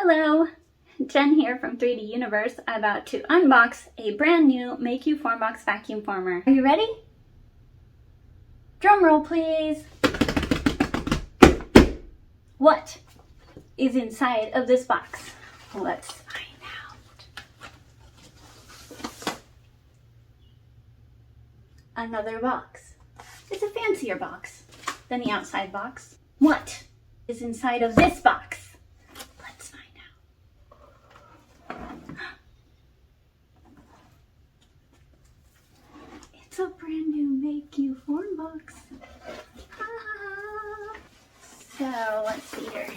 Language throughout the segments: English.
Hello, Jen here from 3D Universe, about to unbox a brand new Mayku FormBox Vacuum Former. Are you ready? Drum roll please! What is inside of this box? Let's find out. Another box. It's a fancier box than the outside box. What is inside of this box? Let's find out. It's a brand new Mayku FormBox. So let's see here.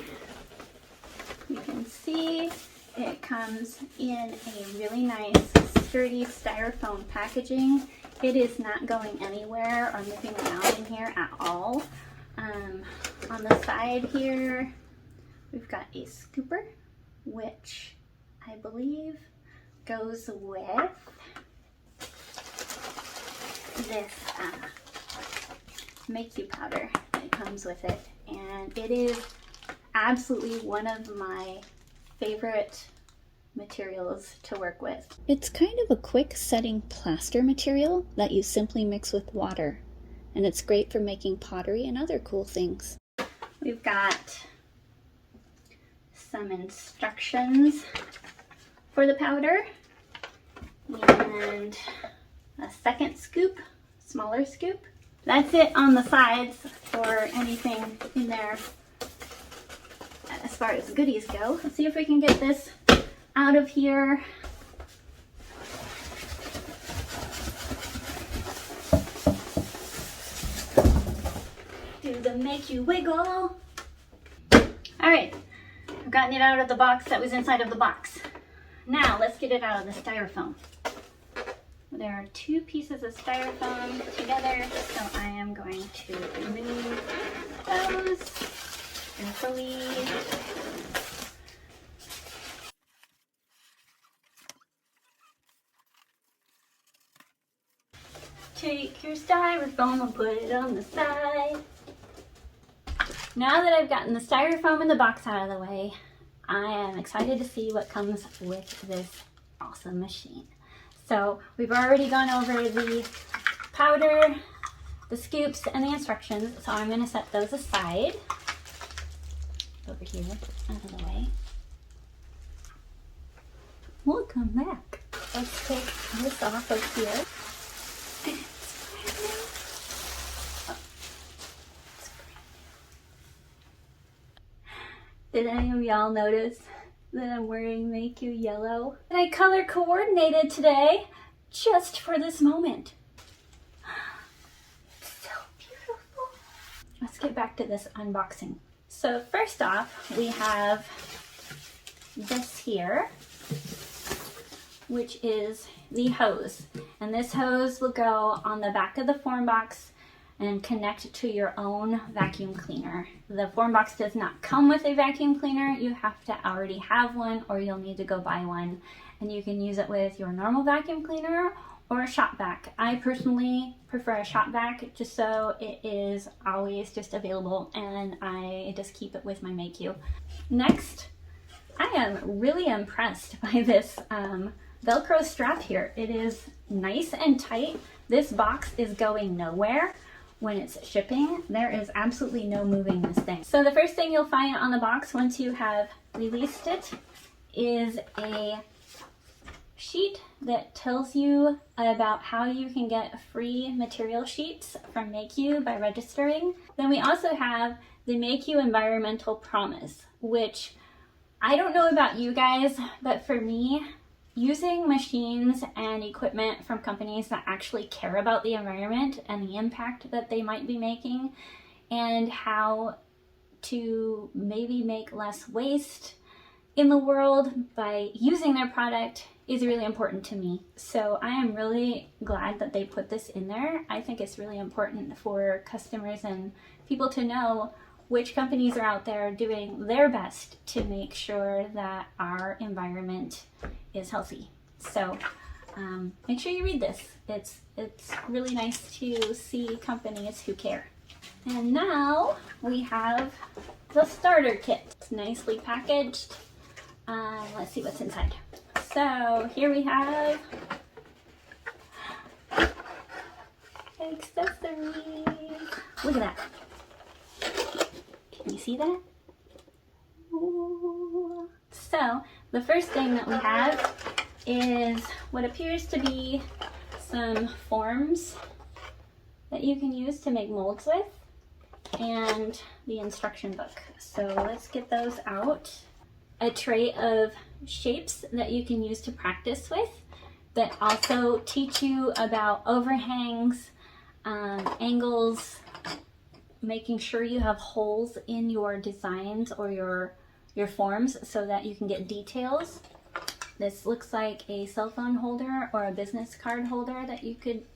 You can see it comes in a really nice sturdy styrofoam packaging. It is not going anywhere or moving around in here at all. On the side here, we've got a scooper, which I believe goes with this Mayku powder that comes with it. And it is absolutely one of my favorite materials to work with. It's kind of a quick setting plaster material that you simply mix with water, and it's great for making pottery and other cool things. We've got some instructions for the powder and a second scoop, smaller scoop. That's it on the sides for anything in there as far as goodies go. Let's see if we can get this out of here. Do the Mayku wiggle. Alright, I've gotten it out of the box that was inside of the box. Now let's get it out of the styrofoam. There are two pieces of styrofoam together, so I am going to remove those carefully. Take your styrofoam and put it on the side. Now that I've gotten the styrofoam in the box out of the way, I am excited to see what comes with this awesome machine. So we've already gone over the powder, the scoops, and the instructions, so I'm going to set those aside over here, out of the way. We'll come back. Let's take this off of here. Did any of y'all notice that I'm wearing Mayku yellow? And I color coordinated today just for this moment. It's so beautiful. Let's get back to this unboxing. So first off, we have this here, which is the hose. And this hose will go on the back of the FormBox and connect to your own vacuum cleaner. The FormBox does not come with a vacuum cleaner. You have to already have one, or you'll need to go buy one. And you can use it with your normal vacuum cleaner or a shop vac. I personally prefer a shop vac just so it is always just available, and I just keep it with my Mayku. Next, I am really impressed by this Velcro strap here. It is nice and tight. This box is going nowhere. When it's shipping, there is absolutely no moving this thing. So the first thing you'll find on the box once you have released it is a sheet that tells you about how you can get free material sheets from Mayku by registering. Then we also have the Mayku Environmental Promise, which I don't know about you guys, but for me, using machines and equipment from companies that actually care about the environment and the impact that they might be making, and how to maybe make less waste in the world by using their product is really important to me. So I am really glad that they put this in there. I think it's really important for customers and people to know which companies are out there doing their best to make sure that our environment is healthy. So make sure you read this. It's really nice to see companies who care. And now we have the starter kit. It's nicely packaged. Let's see what's inside. So here we have accessories. Look at that. Can you see that? Ooh. So the first thing that we have is what appears to be some forms that you can use to make molds with, and the instruction book. So let's get those out. A tray of shapes that you can use to practice with, that also teach you about overhangs, angles, making sure you have holes in your designs or your forms so that you can get details. This looks like a cell phone holder or a business card holder that you could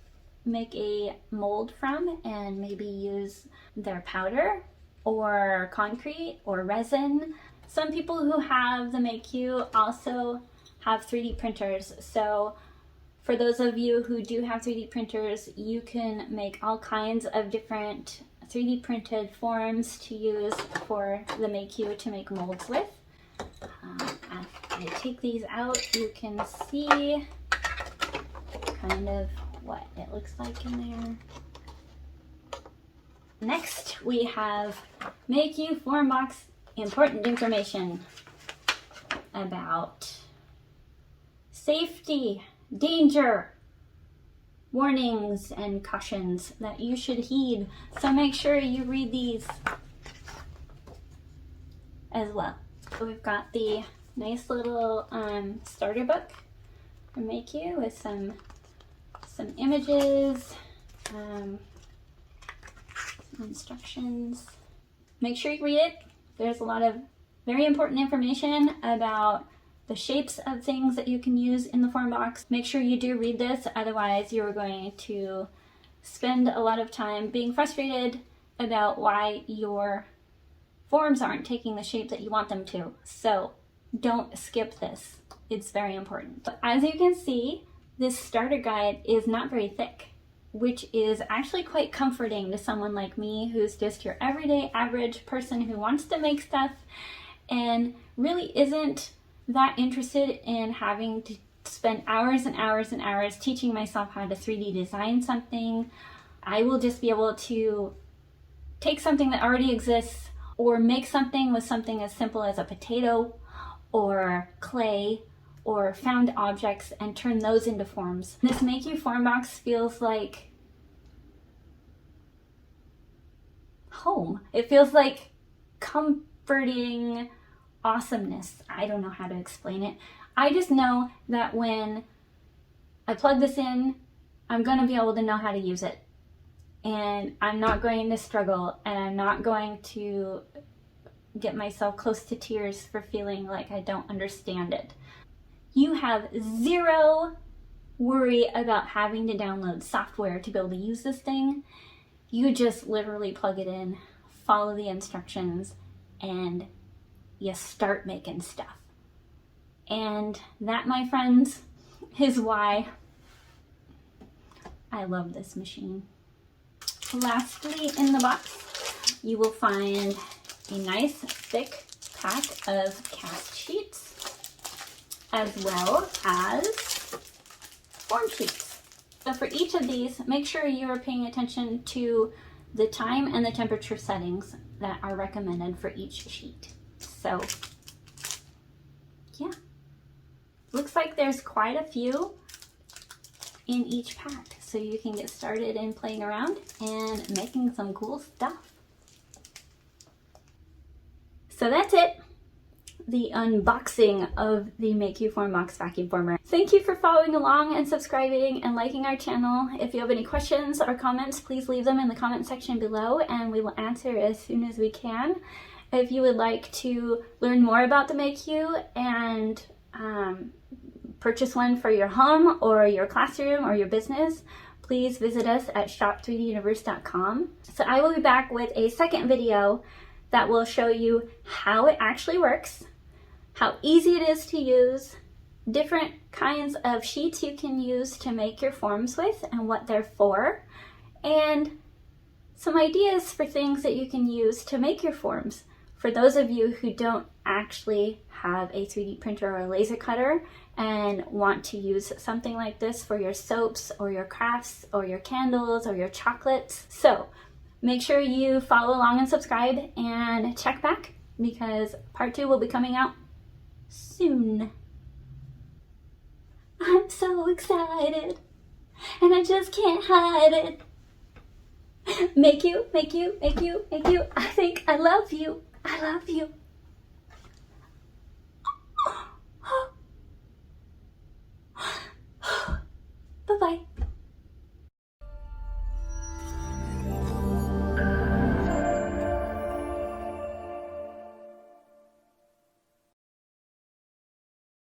make a mold from and maybe use their powder or concrete or resin. Some people who have the Mayku also have 3D printers. So for those of you who do have 3D printers, you can make all kinds of different 3D printed forms to use for the Mayku to make molds with. As I take these out, you can see kind of what it looks like in there. Next, we have Mayku FormBox important information about safety, danger, warnings, and cautions that you should heed. So make sure you read these as well. So we've got the nice little starter book from Mayku with some images, some instructions. Make sure you read it. There's a lot of very important information about the shapes of things that you can use in the FormBox. Make sure you do read this, otherwise you're going to spend a lot of time being frustrated about why your forms aren't taking the shape that you want them to. So don't skip this. It's very important. But as you can see, this starter guide is not very thick, which is actually quite comforting to someone like me who's just your everyday average person who wants to make stuff and really isn't that interested in having to spend hours and hours and hours teaching myself how to 3D design something. I will just be able to take something that already exists or make something with something as simple as a potato or clay or found objects and turn those into forms. This Mayku FormBox feels like home. It feels like comforting awesomeness. I don't know how to explain it. I just know that when I plug this in, I'm going to be able to know how to use it. And I'm not going to struggle, and I'm not going to get myself close to tears for feeling like I don't understand it. You have zero worry about having to download software to be able to use this thing. You just literally plug it in, follow the instructions, and you start making stuff. And that, my friends, is why I love this machine. Lastly, in the box, you will find a nice thick pack of cast sheets, as well as form sheets. So for each of these, make sure you are paying attention to the time and the temperature settings that are recommended for each sheet. So, yeah. Looks like there's quite a few in each pack, so you can get started in playing around and making some cool stuff. So that's it. The unboxing of the Mayku FormBox Vacuum Former. Thank you for following along and subscribing and liking our channel. If you have any questions or comments, please leave them in the comment section below and we will answer as soon as we can. If you would like to learn more about the Mayku and purchase one for your home or your classroom or your business, please visit us at shop3duniverse.com. So I will be back with a second video that will show you how it actually works, how easy it is to use, different kinds of sheets you can use to make your forms with and what they're for, and some ideas for things that you can use to make your forms for those of you who don't actually have a 3D printer or a laser cutter and want to use something like this for your soaps or your crafts or your candles or your chocolates. So make sure you follow along and subscribe and check back, because part 2 will be coming out soon. I'm so excited and I just can't hide it. Mayku, Mayku, Mayku, Mayku. I think I love you. I love you.